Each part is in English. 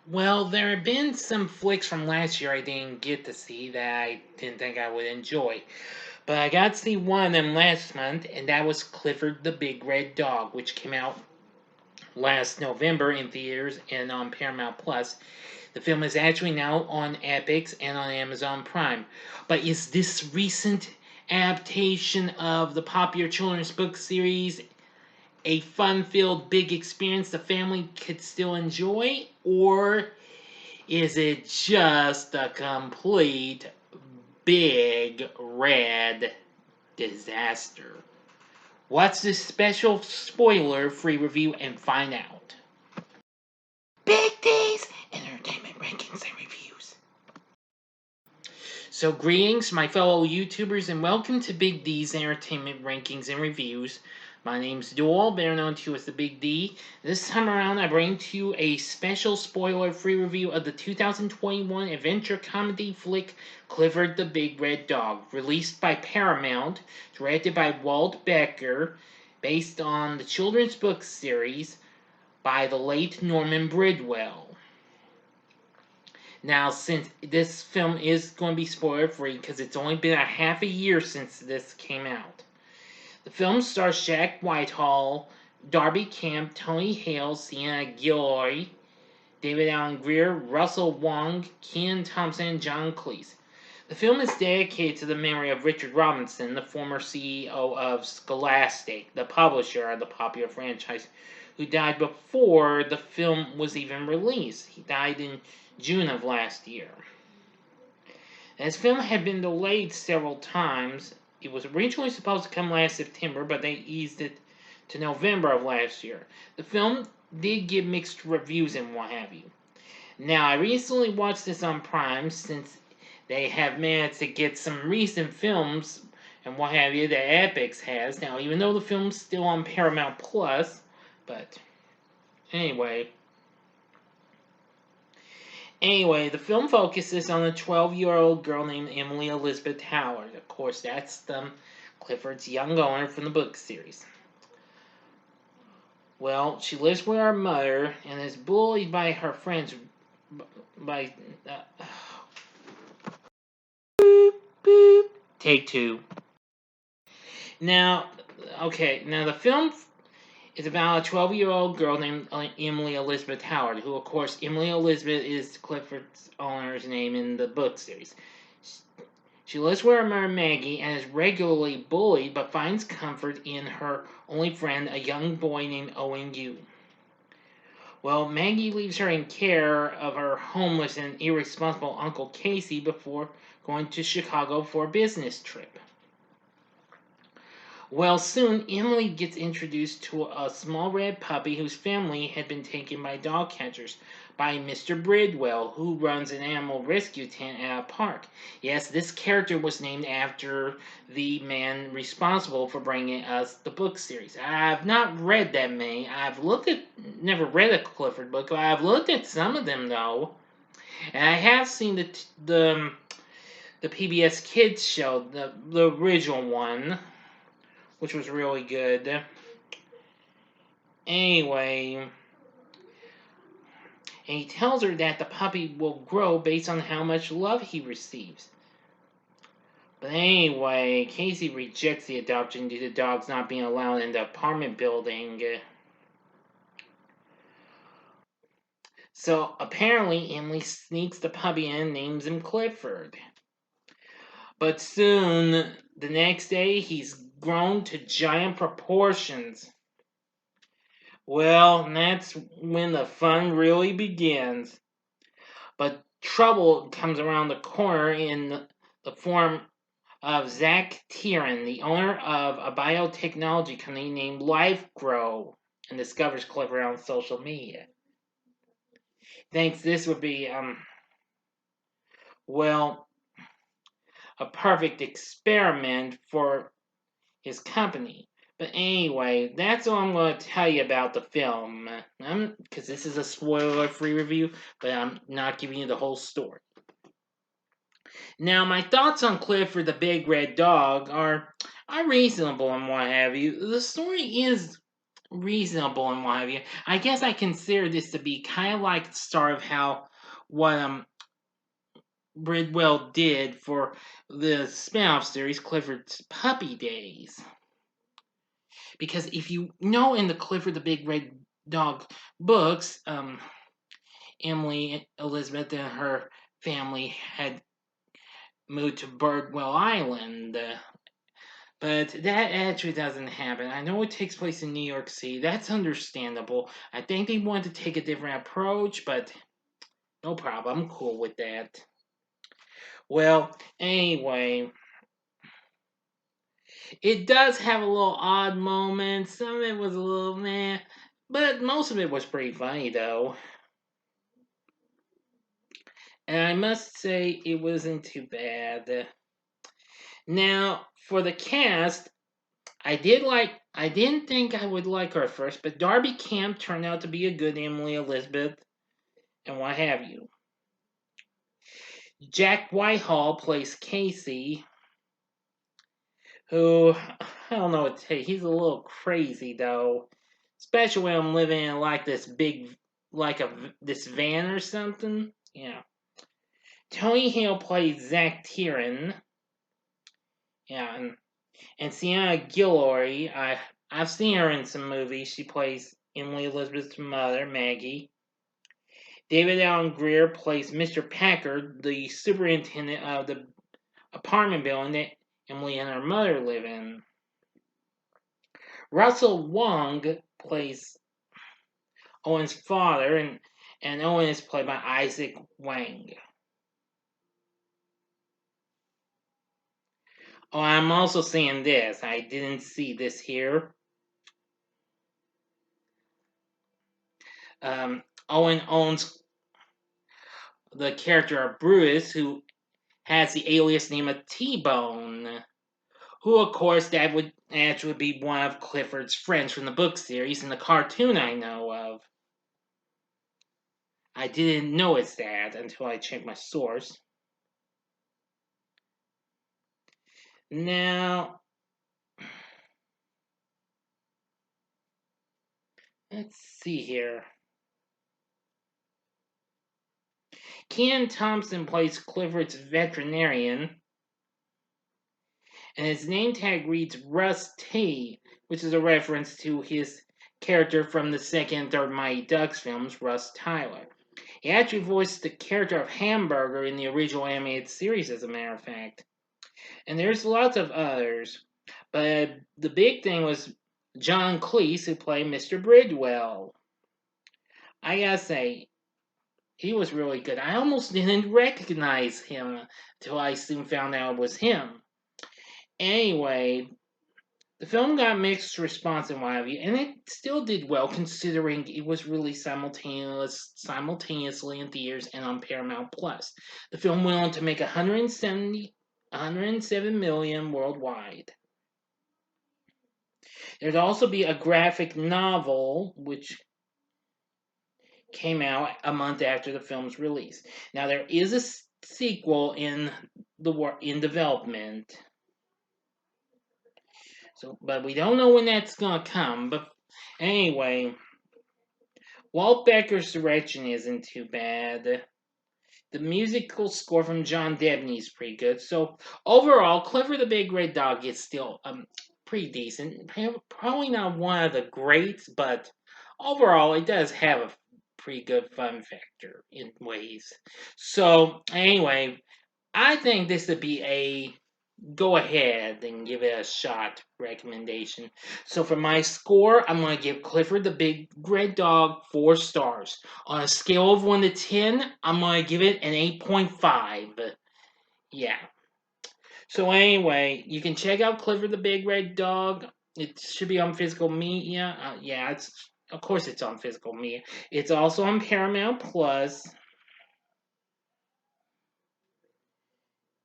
Well, there have been some flicks from last year I didn't get to see that I didn't think I would enjoy. But I got to see one of them last month, and that was Clifford the Big Red Dog, which came out last November in theaters and on Paramount Plus. The film is actually now on Epix and on Amazon Prime. But is this recent adaptation of the popular children's book series a fun filled big experience the family could still enjoy? Or is it just a complete big red disaster? What's this special spoiler free review and find out? Big D's Entertainment Rankings and Reviews. So, greetings, my fellow YouTubers, and welcome to Big D's Entertainment Rankings and Reviews. My name's Dual, better known to you as the Big D. This time around, I bring to you a special spoiler-free review of the 2021 adventure comedy flick Clifford the Big Red Dog, released by Paramount, directed by Walt Becker, based on the children's book series by the late Norman Bridwell. Now, since this film is going to be spoiler free because it's only been a half a year since this came out, the film stars Jack Whitehall, Darby Camp, Tony Hale, Sienna Gilroy, David Allen Greer, Russell Wong, Kenan Thompson, and John Cleese. The film is dedicated to the memory of Richard Robinson, the former CEO of Scholastic, the publisher of the popular franchise, who died before the film was even released. He died in June of last year. This film had been delayed several times. It was originally supposed to come last September, but they eased it to November of last year. The film did get mixed reviews and what have you. Now, I recently watched this on Prime since they have managed to get some recent films and what have you that Epix has. Now, even though the film's still on Paramount Plus, but anyway. The film focuses on a 12-year-old girl named Emily Elizabeth Howard. Of course, that's Clifford's young owner from the book series. Well, she lives with her mother and is bullied by her friends by boop, boop. Take two. Now, the film is about a 12-year-old girl named Emily Elizabeth Howard, who, of course, Emily Elizabeth is Clifford's owner's name in the book series. She lives with her mother Maggie and is regularly bullied, but finds comfort in her only friend, a young boy named Owen Yu. Well, Maggie leaves her in care of her homeless and irresponsible Uncle Casey before going to Chicago for a business trip. Well, soon Emily gets introduced to a small red puppy whose family had been taken by dog catchers by Mr. Bridwell, who runs an animal rescue tent at a park. Yes, this character was named after the man responsible for bringing us the book series. I've not read that many. Never read a Clifford book, but I've looked at some of them though, and I have seen the PBS Kids show, the original one, which was really good. Anyway, and he tells her that the puppy will grow based on how much love he receives. But anyway, Casey rejects the adoption due to dogs not being allowed in the apartment building. So apparently, Emily sneaks the puppy in and names him Clifford. But soon, the next day, he's grown to giant proportions. Well, that's when the fun really begins. But trouble comes around the corner in the form of Zach Tieran, the owner of a biotechnology company named LifeGrow, and discovers Clifford on social media. Thinks this would be, well, a perfect experiment for his company. But anyway, that's all I'm going to tell you about the film. Because this is a spoiler-free review, but I'm not giving you the whole story. Now, my thoughts on Clifford the Big Red Dog are reasonable and what have you. The story is reasonable and what have you. I guess I consider this to be kind of like the start of how what Bridwell did for the spin-off series Clifford's Puppy Days. Because if you know in the Clifford the Big Red Dog books, Emily Elizabeth and her family had moved to Birdwell Island. But that actually doesn't happen. I know it takes place in New York City. That's understandable. I think they want to take a different approach, but no problem. I'm cool with that. Well, anyway, it does have a little odd moments. Some of it was a little meh, but most of it was pretty funny, though. And I must say, it wasn't too bad. Now, for the cast, I didn't think I would like her at first, but Darby Camp turned out to be a good Emily Elizabeth, and what have you. Jack Whitehall plays Casey, who, I don't know what to say, he's a little crazy though. Especially when I'm living in like this big, this van or something. Yeah. Tony Hale plays Zach Tieran. Yeah, and Sienna Guillory, I've seen her in some movies. She plays Emily Elizabeth's mother, Maggie. David Allen Greer plays Mr. Packard, the superintendent of the apartment building that Emily and her mother live in. Russell Wong plays Owen's father, and Owen is played by Isaac Wang. Oh, I'm also seeing this. I didn't see this here. Owen owns the character of Bruce, who has the alias name of T-Bone, who, of course, that would actually be one of Clifford's friends from the book series and the cartoon I know of. I didn't notice that until I checked my source. Now, let's see here. Kenan Thompson plays Clifford's veterinarian, and his name tag reads Russ T, which is a reference to his character from the second and third Mighty Ducks films, Russ Tyler. He actually voiced the character of Hamburger in the original animated series, as a matter of fact. And there's lots of others. But the big thing was John Cleese, who played Mr. Bridwell. I gotta say, he was really good. I almost didn't recognize him until I soon found out it was him. Anyway, the film got mixed response and what have you, and it still did well considering it was released simultaneously in theaters and on Paramount Plus. The film went on to make 107 million worldwide. There'd also be a graphic novel which came out a month after the film's release. Now there is a sequel in development. So, but we don't know when that's gonna come. But anyway, Walt Becker's direction isn't too bad. The musical score from John Debney is pretty good. So overall, Clifford the Big Red Dog is still pretty decent. Probably not one of the greats, but overall, it does have a pretty good fun factor in ways. So anyway, I think this would be a go ahead and give it a shot recommendation. So for my score, I'm going to give Clifford the Big Red Dog 4 stars. On a scale of 1 to 10, I'm going to give it an 8.5. Yeah. So anyway, you can check out Clifford the Big Red Dog. It should be on physical media. Yeah, of course it's on physical media. It's also on Paramount Plus.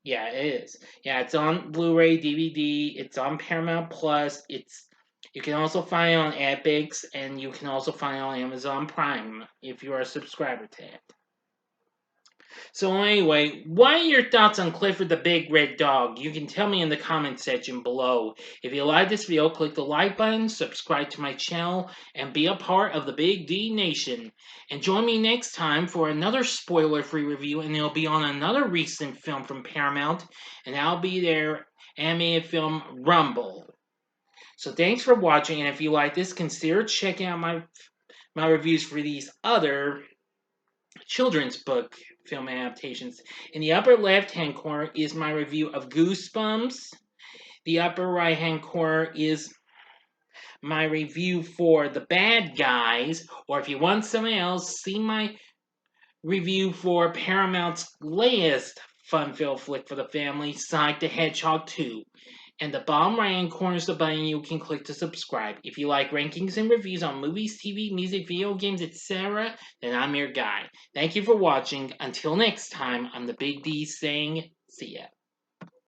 Yeah, it is. Yeah, it's on Blu-ray, DVD. It's on Paramount Plus. You can also find it on Epix, and you can also find it on Amazon Prime if you are a subscriber to it. So anyway, what are your thoughts on Clifford the Big Red Dog? You can tell me in the comment section below. If you like this video, click the like button, subscribe to my channel, and be a part of the Big D Nation. And join me next time for another spoiler-free review, and it'll be on another recent film from Paramount, and I'll be their animated film Rumble. So thanks for watching, and if you like this, consider checking out my reviews for these other children's book film adaptations. In the upper left-hand corner is my review of Goosebumps. The upper right-hand corner is my review for The Bad Guys. Or if you want something else, see my review for Paramount's latest fun-filled flick for the family, Sonic the Hedgehog 2. And the bottom right-hand corner is the button you can click to subscribe. If you like rankings and reviews on movies, TV, music, video games, etc., then I'm your guy. Thank you for watching. Until next time, I'm the Big D saying, see ya.